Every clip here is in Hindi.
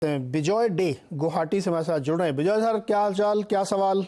विजय डे गुवाहाटी से हमारे साथ जुड़ रहे हैं। विजय सर, क्या हाल चाल, क्या सवाल?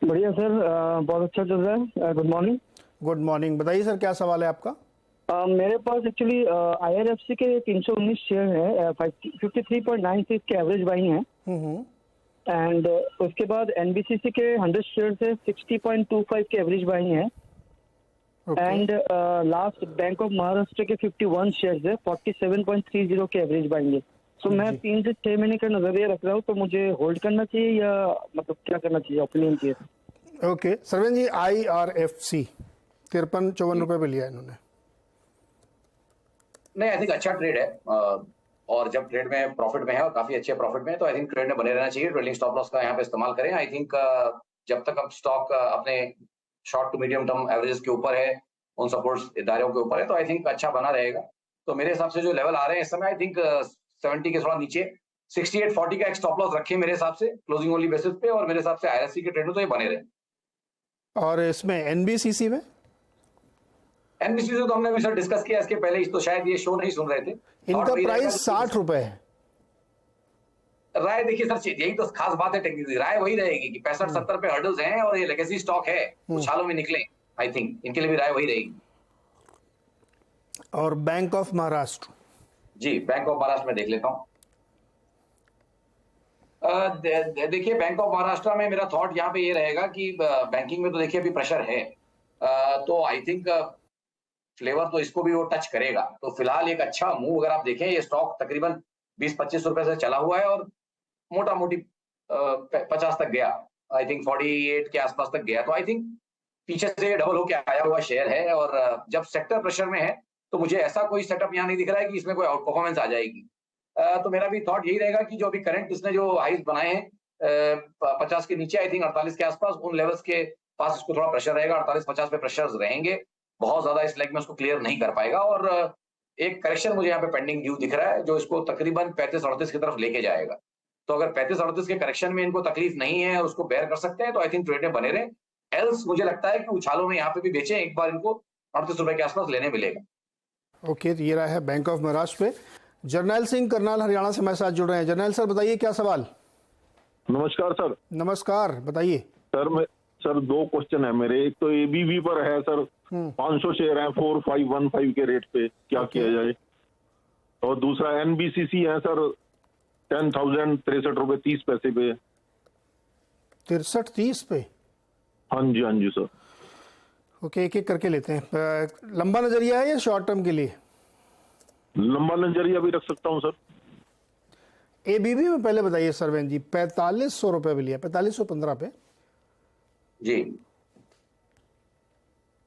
बढ़िया सर, बहुत अच्छा चल रहा है। Good morning. Good morning. बताइए सर, क्या सवाल है आपका? मेरे पास एक्चुअली IRFC के 319 शेयर है, 53.96 के एवरेज बाइंग है। एंड उसके बाद NBCC के 100 शेयर है, 60.25 के एवरेज बाइंग है। And last bank of Maharashtra के 51 शेयर है, 47.30 के एवरेज बाइंग है। तो मैं 3 से 6 महीने का नजरिया रख रहा हूँ, तो मुझे होल्ड करना चाहिए या मतलब क्या करना चाहिए, ओपिनियन चाहिए। ओके सरवेन जी, IRFC 53-54 रुपए पे लिया इन्होंने। नहीं, आई थिंक अच्छा ट्रेड है। और जब ट्रेड में प्रॉफिट में है और काफी अच्छे प्रॉफिट में है, तो आई थिंक ट्रेड में बने रहना चाहिए। ट्रेडिंग स्टॉप लॉस का यहाँ पे इस्तेमाल करें। आई थिंक जब तक अब स्टॉक अपने short to medium term averages के ऊपर है, उन सपोर्ट दायरों के ऊपर है, तो आई थिंक अच्छा बना रहेगा। तो मेरे हिसाब से जो लेवल आ रहे हैं इस समय, आई थिंक 70 के थोड़ा नीचे 68.40 का एक स्टॉप लॉस रखें मेरे हिसाब से, क्लोजिंग ओनली बेसिस पे। और मेरे हिसाब से IRFC के ट्रेड में तो ये बने रहे। और इसमें NBCC में NBCC से तो हमने अभी सर डिस्कस किया इसके पहले, तो शायद ये शो नहीं सुन रहे थे। इनका प्राइस 60 रुपए है। राय देखिए सर, यही तो खास बात है टेक्निकली, राय वही रहेगी कि 65-70 पे हर्डल्स हैं और ये लेगेसी स्टॉक है, उछालों में निकले। आई थिंक इनके लिए भी राय वही रहेगी। और बैंक ऑफ महाराष्ट्र, जी बैंक ऑफ महाराष्ट्र में देख लेता हूँ। देखिए बैंक ऑफ महाराष्ट्र में मेरा थॉट यहाँ पे ये रहेगा कि बैंकिंग में तो देखिए अभी प्रेशर है, तो आई थिंक फ्लेवर तो इसको भी वो टच करेगा। तो फिलहाल एक अच्छा मूव अगर आप देखें, ये स्टॉक तकरीबन 20-25 रुपए से चला हुआ है और मोटा मोटी 50 तक गया। आई थिंक 48 के आसपास तक गया। तो आई थिंक पीछे से डबल होके आया हुआ शेयर है। और जब सेक्टर प्रेशर में है, तो मुझे ऐसा कोई सेटअप यहाँ नहीं दिख रहा है कि इसमें कोई आउट परफॉर्मेंस आ जाएगी। तो मेरा भी थॉट यही रहेगा कि जो अभी करंट इसने जो हाइज बनाए हैं 50 के नीचे, आई थिंक 48 के आसपास, उन लेवल्स के पास इसको थोड़ा प्रेशर रहेगा। 48-50 पे प्रेशर रहेंगे, बहुत ज्यादा इस लेग में उसको क्लियर नहीं कर पाएगा। और एक करेक्शन मुझे यहाँ पे पेंडिंग ड्यू दिख रहा है, जो इसको तकरीबन 35-38 की तरफ लेके जाएगा। तो अगर 35-38 के करेक्शन में इनको तकलीफ नहीं है, उसको बेयर कर सकते हैं, तो आई थिंक ट्रेड में बने रहे। एल्स मुझे लगता है कि उछालों में यहाँ पे भी बेचें, एक बार इनको 38 रुपए के आसपास लेने मिलेगा। ओके, तो ये रहा है बैंक ऑफ महाराष्ट्र पे। जर्नैल सिंह करनाल हरियाणा से हमारे साथ जुड़ रहे हैं। जर्नैल सर, बताइए क्या सवाल? नमस्कार सर। नमस्कार, बताइए सर 2 क्वेश्चन है मेरे। एक तो ABB पर है सर, 500 शेयर है 4515 के रेट पे, क्या किया जाए? और दूसरा NBCC है सर, 10,063 रुपए 30 पैसे पे। 63-30 पे? हाँ जी सर। ओके, एक एक करके लेते हैं। लंबा नजरिया है या शॉर्ट टर्म के लिए? लंबा नजरिया भी रख सकता हूँ सर। ABB में पहले बताइए सरवेन जी, 4500 रुपए पे लिया, 4515 पे। जी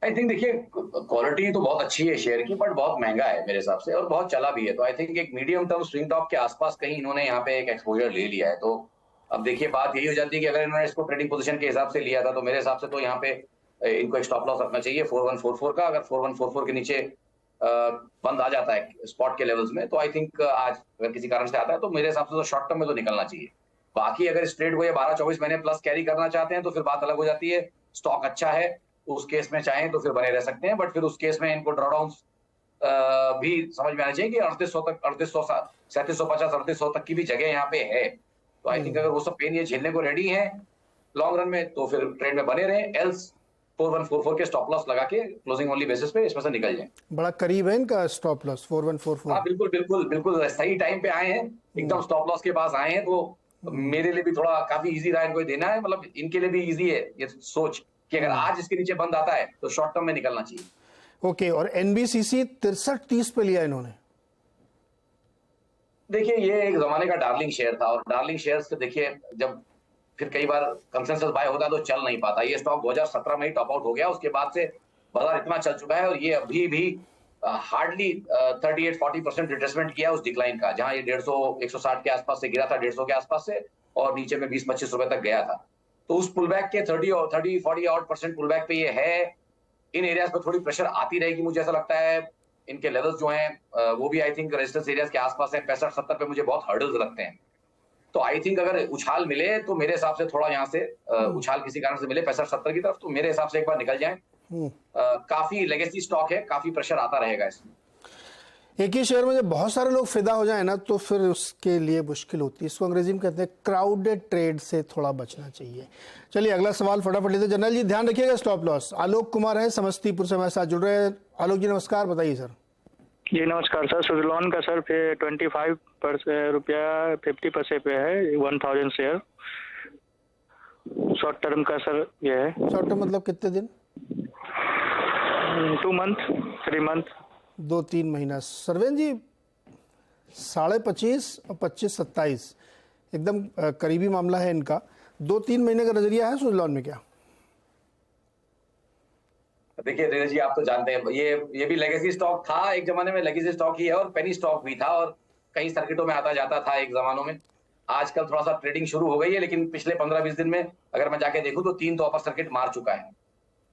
आई थिंक देखिए क्वालिटी तो बहुत अच्छी है शेयर की, बट बहुत महंगा है मेरे हिसाब से और बहुत चला भी है। तो आई थिंक एक मीडियम टर्म स्विंग टॉप के आसपास कहीं इन्होंने यहाँ पे एक एक्सपोजर ले लिया है। तो अब देखिए बात यही हो जाती है कि अगर इन्होंने इसको ट्रेडिंग पोजीशन के हिसाब से लिया था, तो मेरे हिसाब से तो यहाँ पे इनको एक स्टॉप लॉस रखना चाहिए 4144 का। अगर 4144 के नीचे बंद आ जाता है स्पॉट के लेवल्स में, तो आई थिंक आज अगर किसी कारण से आता है, तो मेरे हिसाब से तो शॉर्ट टर्म में तो निकलना चाहिए। बाकी अगर इस ट्रेड को ये 12-24 महीने प्लस कैरी करना चाहते हैं, तो फिर बात अलग हो जाती है। स्टॉक अच्छा है, उस केस में चाहें तो फिर बने रह सकते हैं, बट फिर उस केस में इनको ड्रॉडाउन भी समझ में आना चाहिए कि 3800 तक, 3800 3750 3800 तक की भी जगह यहाँ पे है। तो आई थिंक अगर वो सब पेन ये झेलने को रेडी है लॉन्ग रन में, तो फिर ट्रेड में बने रहे। एल्स 4144 के स्टॉप लॉस लगा के क्लोजिंग ओनली बेसिस पे इसमें से निकल जाए। बड़ा करीब है इनका स्टॉप लॉस 4144। हाँ बिल्कुल बिल्कुल बिल्कुल सही टाइम पे आए हैं, एकदम स्टॉप लॉस के पास आए हैं। तो मेरे लिए भी थोड़ा काफी इजी रहा इनको देना है, मतलब इनके लिए भी इजी है ये सोच कि अगर आज इसके नीचे बंद आता है तो शॉर्ट टर्म में निकलना चाहिए। ओके, और NBCC 63-30 पे लिया इन्होंने। देखिए ये एक जमाने का डार्लिंग शेयर था, और डार्लिंग शेयर्स के देखिए जब फिर कई बार कंसेंसस बाय होता है तो चल नहीं पाता। ये स्टॉक 2017 में ही टॉप आउट हो गया, उसके बाद से बाजार इतना चल चुका है और ये अभी भी हार्डली 38-40% रिट्रेसमेंट किया उस डिक्लाइन का, जहां ये 150-160 के आसपास से गिरा था, 150 के आसपास से, और नीचे में 20-25 रुपए तक गया था। तो उस पुलबैक के 30-40% पुलबैक पे ये है। इन एरियाज पे थोड़ी प्रेशर आती रहेगी, मुझे ऐसा लगता है। इनके लेवल्स जो हैं वो भी आई थिंक रेजिस्टेंस एरियाज के आसपास है। 65-70 पे मुझे बहुत हर्डल्स लगते हैं। तो आई थिंक अगर उछाल मिले तो मेरे हिसाब से थोड़ा यहाँ से उछाल किसी कारण से मिले 65-70 की तरफ, तो मेरे हिसाब से एक बार निकल जाए। काफी लेगेसी स्टॉक है, काफी प्रेशर आता रहेगा इसमें। एक ही शेयर में जब बहुत सारे लोग फिदा हो जाए ना तो फिर उसके लिए मुश्किल होती है। इसको अंग्रेजी में कहते हैं क्राउडेड ट्रेड से थोड़ा बचना चाहिए। चलिए अगला सवाल फटाफट लेते। जनरल जी ध्यान रखिएगा स्टॉप लॉस। आलोक कुमार है समस्तीपुर से हमारे साथ जुड़ रहे हैं। आलोक जी नमस्कार, बताइए सर। जी नमस्कार सर। सुजलॉन का सर पे 25 रुपया 50 पे है 1000 शेयर। शॉर्ट टर्म का सर ये है। शॉर्ट टर्म मतलब कितने दिन? 2 मंथ 3 मंथ 2-3 महीना। सरवेन जी 25.5 और 25-27 एकदम करीबी मामला है इनका। 2-3 महीने का नजरिया है सुजलॉन में क्या? देखिए नीरज जी, आप तो जानते हैं ये भी लेगेसी स्टॉक था, एक जमाने में लेगेसी स्टॉक ही है और पेनी स्टॉक भी था और कई सर्किटों में आता जाता था एक जमानों में। आजकल थोड़ा सा ट्रेडिंग शुरू हो गई है, लेकिन पिछले 15-20 दिन में अगर मैं जाके देखूं तो 3 तो अपर सर्किट मार चुका है।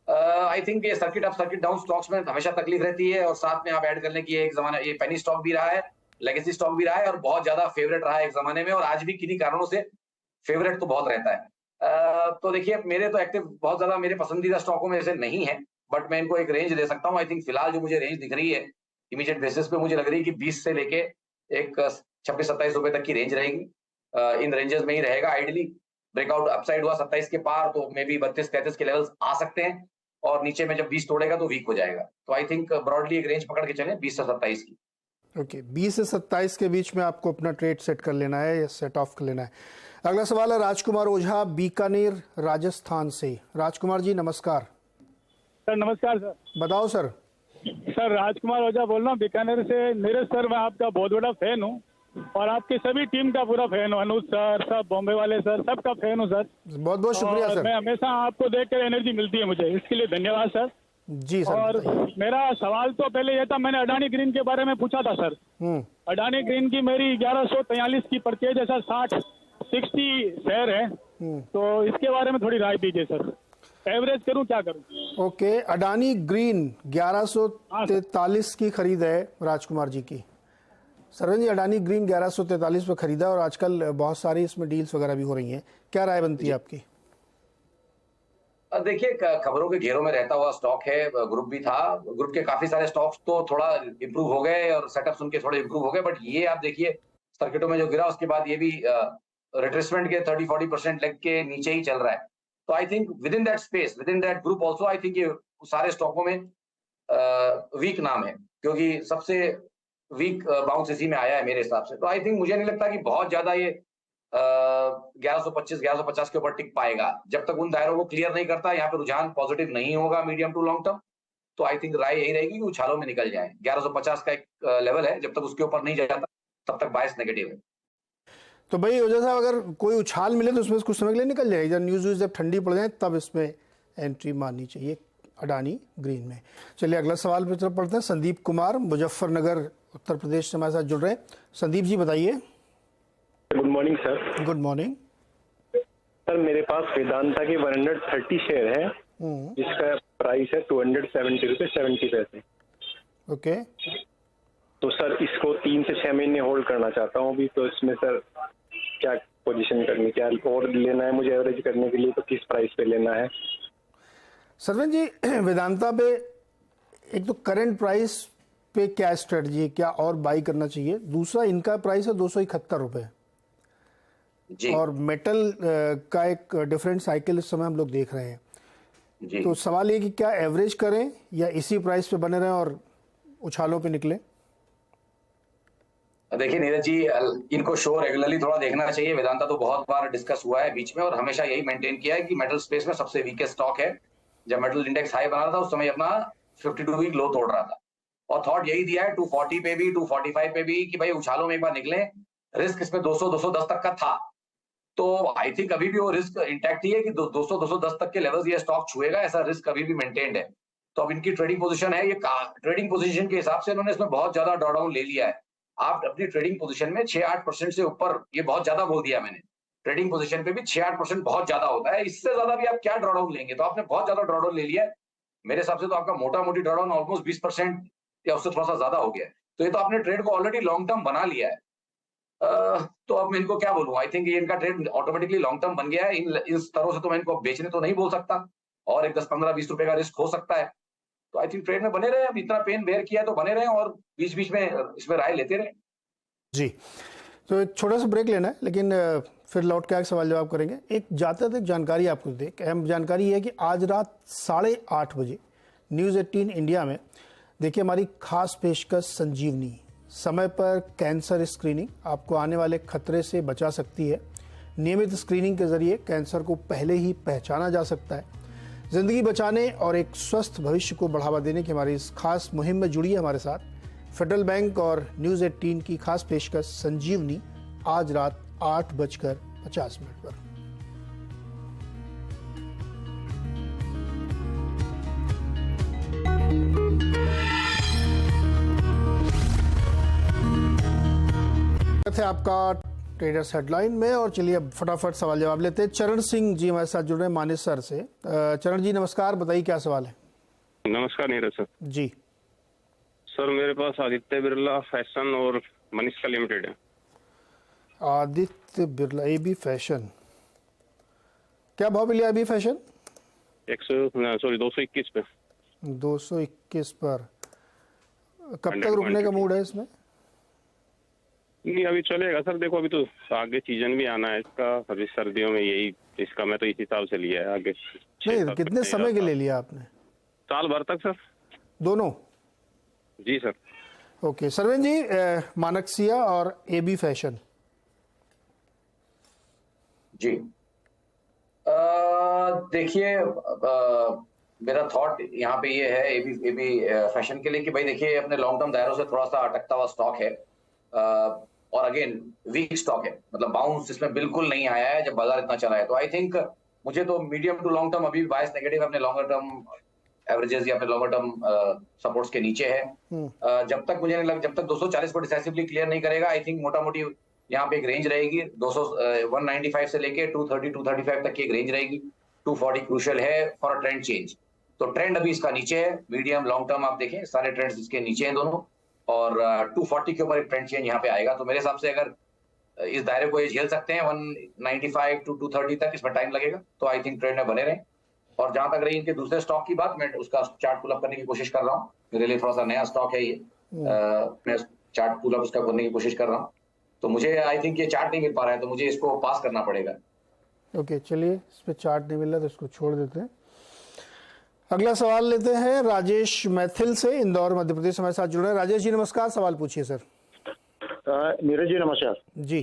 आई थिंक ये circuit up circuit down stocks में हमेशा तकलीफ रहती है और साथ में आप ऐड कर लें कि एक जमाना ये पेनी स्टॉक भी रहा है, लेगेसी स्टॉक भी रहा है और बहुत ज्यादा फेवरेट रहा है एक जमाने में और आज भी किन्हीं कारणों से फेवरेट तो बहुत रहता है। तो देखिए मेरे तो एक्टिव बहुत ज्यादा मेरे पसंदीदा स्टॉकों में से नहीं है, बट मैं इनको एक रेंज दे सकता हूँ। आई थिंक फिलहाल जो मुझे रेंज दिख रही है इमीडिएट बेसिस पे मुझे लग रही है कि 20 से लेके एक 26-27 रुपए तक की रेंज रहेगी। इन रेंजेस में ही रहेगा आइडली। ब्रेकआउट अपसाइड हुआ 27 के पार तो मे बी 32-33 के लेवल्स आ सकते हैं और नीचे में जब 20 तोड़ेगा तो वीक हो जाएगा। तो आई थिंक ब्रॉडली एक रेंज पकड़ के चले 20 से 27 की। ओके 20 से 27 के बीच में आपको अपना ट्रेड सेट कर लेना है या सेट ऑफ कर लेना है। अगला सवाल है राजकुमार ओझा बीकानेर राजस्थान से। राजकुमार जी नमस्कार। सर नमस्कार सर। बताओ सर। सर राजकुमार ओझा बोल रहा हूँ बीकानेर से। नीरज सर मैं आपका बहुत बड़ा फैन हूँ और आपकी सभी टीम का पूरा फैन हूँ। अनुज सर, सब बॉम्बे वाले सर, सबका फैन हूँ सर। बहुत बहुत शुक्रिया सर। मैं हमेशा आपको देखकर एनर्जी मिलती है मुझे, इसके लिए धन्यवाद सर। जी सर। और मेरा सवाल तो पहले ये था, मैंने अडानी ग्रीन के बारे में पूछा था सर। अडानी ग्रीन की मेरी 1143 की परचेज है सर, 60 शेयर है, तो इसके बारे में थोड़ी राय दीजिए सर। एवरेज करूं क्या करूं? ओके अडानी ग्रीन 1143 की खरीद है राजकुमार जी की। सरवन जी अडानी ग्रीन 1143 पे खरीदा और आजकल बहुत सारी इसमें डील्स वगैरह भी हो रही हैं, क्या राय बनती है आपकी? देखिए खबरों के घेरों में रहता हुआ स्टॉक है, ग्रुप भी था, ग्रुप के काफी सारे स्टॉक्स तो थोड़ा इंप्रूव हो गए और सेटअप उनके थोड़े इंप्रूव हो गए, बट ये आप देखिए सर्किटों में जो गिरा उसके बाद ये भी रिट्रेसमेंट के 30-40% लेग के नीचे ही चल रहा है। तो I think with in that space, with in that group also I think ये सारे स्टॉकों में वीक नाम है, क्योंकि सबसे वीक बाउंस इसी में आया है मेरे हिसाब से। तो आई थिंक मुझे नहीं लगता कि बहुत ज्यादा ये 1125-1150 के ऊपर टिक पाएगा जब तक उन दायरों को क्लियर नहीं करता। यहाँ पे रुझान पॉजिटिव नहीं होगा मीडियम टू लॉन्ग टर्म। तो आई थिंक राय यही रहेगी कि उछालों में निकल जाए। 1150 का एक लेवल है, जब तक उसके ऊपर नहीं जाता तब तक बायस नेगेटिव है। तो भाई ओझा साहब अगर कोई उछाल मिले तो उसमें कुछ समय के लिए निकल जाएगी, जब न्यूज़ जब ठंडी पड़ जाए तब इसमें एंट्री मारनी चाहिए अडानी ग्रीन में। चलिए अगला सवाल पे तरफ पढ़ते हैं। संदीप कुमार मुजफ्फरनगर उत्तर प्रदेश से हमारे साथ जुड़ रहे हैं। संदीप जी बताइए। Good morning sir. Good morning sir मेरे पास वेदांता के 130 शेयर है जिसका प्राइस है 270 रुपये 70 पैसे। ओके तो सर इसको 3 से 6 महीने होल्ड करना चाहता हूँ अभी। तो इसमें सर क्या पोजीशन करनी, क्या और लेना है मुझे एवरेज करने के लिए, तो किस प्राइस पे लेना है? सरवन जी वेदांता पे एक तो करंट प्राइस पे क्या स्ट्रेटजी है, क्या और बाई करना चाहिए? दूसरा इनका प्राइस है 271 रुपये और मेटल का एक डिफरेंट साइकिल इस समय हम लोग देख रहे हैं जी। तो सवाल ये कि क्या एवरेज करें या इसी प्राइस पे बने रहें और उछालों पे निकले? देखिए नीरज जी, इनको शो रेगुलरली थोड़ा देखना चाहिए। वेदांता तो बहुत बार डिस्कस हुआ है बीच में और हमेशा यही मेंटेन किया है कि मेटल स्पेस में सबसे वीकेस्ट स्टॉक है। जब मेटल इंडेक्स हाई बना रहा था उस समय अपना 52 वीक लो तोड़ रहा था और थॉट यही दिया है 240 पे भी 245 पे भी कि भाई उछालों में एक बार निकले। रिस्क इसमें 200-210 तक का था, तो आई थिंक अभी भी वो रिस्क इंटैक्ट ही है कि 200-210 तक के लेवल्स ये स्टॉक छुएगा, ऐसा रिस्क अभी भी मेंटेन्ड है। तो अब इनकी ट्रेडिंग पोजीशन है, ये ट्रेडिंग पोजीशन के हिसाब से इन्होंने इसमें बहुत ज्यादा ड्रॉडाउन ले लिया है। आप अपनी ट्रेडिंग पोजीशन में 6-8% से ऊपर, ये बहुत ज्यादा बोल दिया मैंने, ट्रेडिंग पोजीशन पे भी 6-8% बहुत ज्यादा होता है। इससे ज्यादा भी आप क्या ड्रॉडाउन लेंगे? तो आपने बहुत ज्यादा ड्रॉडाउन ले लिया है मेरे हिसाब से। तो आपका मोटा मोटी ड्रॉडाउन ऑलमोस्ट 20% या उससे थोड़ा सा ज्यादा हो गया है। तो ये तो आपने ट्रेड को ऑलरेडी लॉन्ग टर्म बना लिया है। तो अब मैं इनको क्या बोलूं? आई थिंक ये इनका ट्रेड ऑटोमेटिकली लॉन्ग टर्म बन गया है। इन तरह से तो मैं इनको बेचने तो नहीं बोल सकता और एक 10-15-20 रुपए का रिस्क हो सकता है। तो आई थिंक ट्रेड में बने रहे। अब इतना पेन बेयर किया है तो बने रहे और बीच बीच में इसमें राय लेते रहे। जी, तो एक छोटा सा ब्रेक लेना है, लेकिन फिर लौट के आगे सवाल जवाब करेंगे। एक जाते तक जानकारी आपको दे, अहम जानकारी है कि आज रात 8:30 बजे न्यूज़ 18 इंडिया में देखिए हमारी खास पेशकश संजीवनी, समय पर कैंसर स्क्रीनिंग आपको आने वाले खतरे से बचा सकती है। नियमित स्क्रीनिंग के जरिए कैंसर को पहले ही पहचाना जा सकता है। जिंदगी बचाने और एक स्वस्थ भविष्य को बढ़ावा देने की हमारी इस खास मुहिम में जुड़ी है हमारे साथ फेडरल बैंक और न्यूज़ 18 की खास पेशकश संजीवनी, आज रात 8:50 पर। थे आपका ट्रेडर्स हेडलाइन में, और चलिए अब फटाफट सवाल जवाब लेते हैं। चरण सिंह जी हमारे साथ जुड़ रहे हैं मानेसर से। चरण जी नमस्कार, बताइए क्या सवाल है। नमस्कार नीरज सर। जी सर मेरे पास आदित्य बिरला फैशन और मनीषा लिमिटेड है। आदित्य बिरला एबी फैशन, क्या भाव मिला एबी फैशन? 221 पे। 221 पर। कब तक रुकने का मूड है इसमें? नहीं अभी चलेगा सर, देखो अभी तो आगे सीजन भी आना है इसका, अभी सर्दियों में यही इसका मैं तो इस हिसाब से लिया है। आगे नहीं, कितने समय के लिए लिया आपने? साल भर तक सर। दोनों? जी सर। ओके सरवेन जी, मानकसिया और एबी फैशन। जी देखिए, मेरा थॉट यहाँ पे ये है एबी फैशन के लिए कि भाई देखिए अपने लॉन्ग टर्म दायरों से थोड़ा सा अटकता हुआ स्टॉक है, और अगेन वीक स्टॉक है, मतलब बाउंस इसमें बिल्कुल नहीं आया है जब बाजार इतना चला है। तो आई थिंक मुझे तो मीडियम टू लॉन्ग टर्म अभी बायस नेगेटिव अपने लॉन्गर टर्म एवरेजेस या अपने लॉन्गर टर्म सपोर्ट्स के नीचे है। जब तक मुझे नहीं लग, जब तक 240 को डिसाइसिवली क्लियर नहीं करेगा, आई थिंक मोटा मोटी यहाँ पे एक रेंज रहेगी 195 से लेके 235 तक की एक रेंज रहेगी। 240 क्रूशियल है फॉर अ ट्रेंड चेंज। तो ट्रेंड अभी इसका नीचे है, मीडियम लॉन्ग टर्म आप देखें सारे ट्रेंड्स इसके नीचे हैं दोनों, और 240 के ऊपर एक ट्रेंड चेंज यहाँ पे आएगा। तो मेरे हिसाब से अगर इस दायरे को ये झेल सकते हैं 195 to 230 तक, इसमें टाइम लगेगा, तो आई थिंक ट्रेंड में बने रहें। और जहां तक रही इनके दूसरे स्टॉक की बात, मैं उसका चार्ट पुल अप करने की कोशिश कर रहा हूँ, मेरे लिए थोड़ा सा नया स्टॉक है ये, मैं चार्ट पुल अप उसका करने की कोशिश कर रहा हूँ। तो मुझे आई थिंक ये चार्ट नहीं मिल पा रहा है, तो मुझे इसको पास करना पड़ेगा। ओके चलिए, इस पे चार्ट नहीं मिल रहा तो इसको छोड़ देते हैं। अगला सवाल लेते हैं राजेश मैथिल से, इंदौर मध्य प्रदेश हमारे साथ जुड़ रहे हैं। राजेश जी नमस्कार, सवाल पूछिए सर। नीरज जी नमस्कार जी।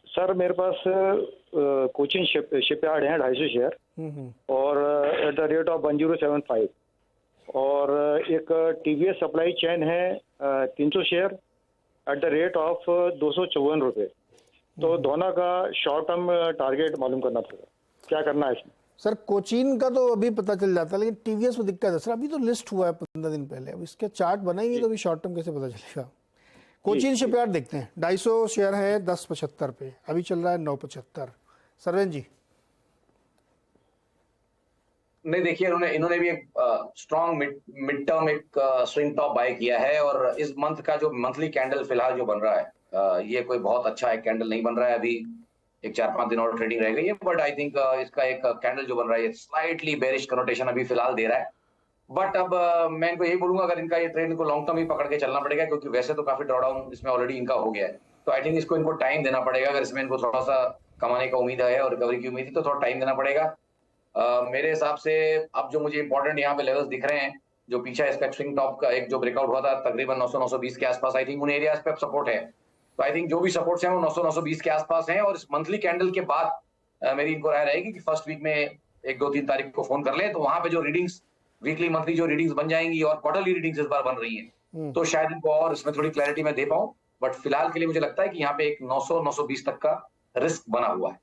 सर मेरे पास कोचिन शिपयार्ड है 250 शेयर और एट द रेट ऑफ 1075, और एक टीवीएस सप्लाई चेन है 300 share at the rate of 254 रुपये। तो दोनों का शॉर्ट टर्म टारगेट मालूम करना पड़ेगा, क्या करना है इसमें? सर कोचिन का तो अभी पता चल जाता है, लेकिन टीवीएस में दिक्कत है सर, अभी तो लिस्ट हुआ है 15 दिन पहले, अब इसके चार्ट बनाएंगे तो अभी शॉर्ट टर्म कैसे पता चलेगा। कोचिन शिपयार्ड देखते हैं, 250 शेयर है 10.75 पे, अभी चल रहा है 9.75। सरवेन जी। नहीं देखिए, इन्होंने भी एक स्ट्रॉन्ग मिड टर्म एक स्विंग टॉप बाय किया है, और इस मंथ का जो मंथली कैंडल फिलहाल जो बन रहा है ये कोई बहुत अच्छा एक कैंडल नहीं बन रहा है। अभी एक 4-5 दिन और ट्रेडिंग रह गई है, बट आई थिंक इसका एक कैंडल जो बन रहा है स्लाइटली बेरिश कनोटेशन अभी फिलहाल दे रहा है। बट अब मैं इनको यही बोलूंगा, अगर इनका ये ट्रेड इनको लॉन्ग टर्म ही पकड़ के चलना पड़ेगा, क्योंकि वैसे तो काफी ड्रॉडाउन इसमें ऑलरेडी इनका हो गया है। तो आई थिंक इसको इनको टाइम देना पड़ेगा, अगर इसमें इनको थोड़ा सा कमाने का उम्मीद है और रिकवरी की उम्मीद है तो थोड़ा टाइम देना पड़ेगा। मेरे हिसाब से अब जो मुझे इंपॉर्टेंट यहाँ पे लेवल्स दिख रहे हैं, जो पीछे इसका स्विंग टॉप का एक जो ब्रेकआउट हुआ था तकरीबन 900-920 के आसपास, आई थिंक उन एरियाज पे अब सपोर्ट है। तो आई थिंक जो भी सपोर्ट्स हैं वो 900-920 के आसपास हैं, और इस मंथली कैंडल के बाद मेरी इनको राय रहेगी कि फर्स्ट वीक में 1-2-3 तारीख को फोन कर ले, तो वहां पे जो रीडिंग्स वीकली मंथली जो रीडिंग्स बन जाएंगी और क्वार्टरली रीडिंग्स इस बार बन रही हैं, तो शायद इनको और इसमें थोड़ी क्लैरिटी मैं दे पाऊं। बट फिलहाल के लिए मुझे लगता है कि यहाँ पे एक 900-920 तक का रिस्क बना हुआ है।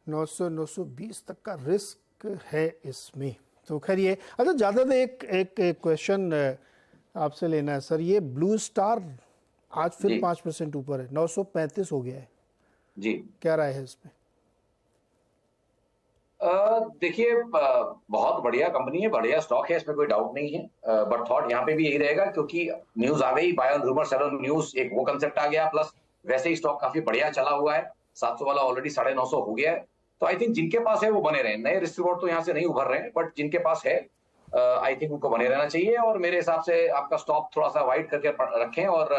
900-920 तक का रिस्क है इसमें, तो खैर ये अच्छा ज़्यादा एक क्वेश्चन आपसे लेना है सर। ये ब्लू स्टार आज फिर 5% ऊपर है, 935 हो गया है जी, क्या राय है इसमें? देखिए बहुत बढ़िया कंपनी है, बढ़िया स्टॉक है, इसमें कोई डाउट नहीं है। बट थॉट यहाँ पे भी यही रहेगा, क्योंकि न्यूज आ गई, buy on rumour sell on news, एक वो कंसेप्ट आ गया, प्लस वैसे ही स्टॉक काफी बढ़िया चला हुआ है, 700 वाला ऑलरेडी 950 हो गया है। तो आई थिंक जिनके पास है वो बने रहे, नए रिस्क रिवॉर्ड तो यहाँ से नहीं उभर रहे हैं, बट जिनके पास है आई थिंक उनको बने रहना चाहिए और मेरे हिसाब से आपका स्टॉप थोड़ा सा वाइड करके रखें और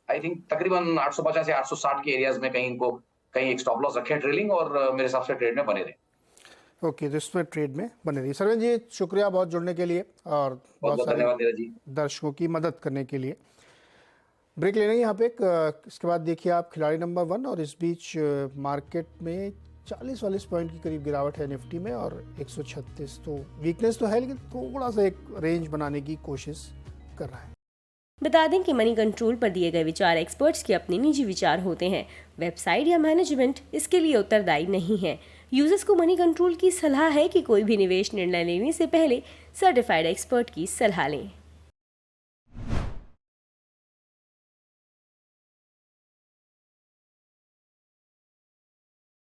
आई थिंक तकरीबन 850 से 860 के एरियाज में कहीं एक स्टॉप लॉस रखें ट्रेलिंग और मेरे हिसाब से ट्रेड में बने रहें। ओके, तो इसमें ट्रेड में बने रहिए। सरवीन जी शुक्रिया बहुत जुड़ने के लिए और बहुत धन्यवाद नीरज जी, दर्शकों की मदद करने के लिए। ब्रेक लेना है यहाँ पे इसके बाद देखिए आप खिलाड़ी नंबर 1 और इस बीच मार्केट में 40-40 पॉइंट की करीब गिरावट है निफ्टी में और 136, तो वीकनेस तो है लेकिन थोड़ा सा एक रेंज बनाने की कोशिश कर रहा है। बता दें कि मनी कंट्रोल पर दिए गए विचार एक्सपर्ट्स के अपने निजी विचार होते हैं। वेबसाइट या मैनेजमेंट इसके लिए उत्तरदायी नहीं है। यूजर्स को मनी कंट्रोल की सलाह है कि कोई भी निवेश निर्णय लेने से पहले सर्टिफाइड एक्सपर्ट की सलाह लें।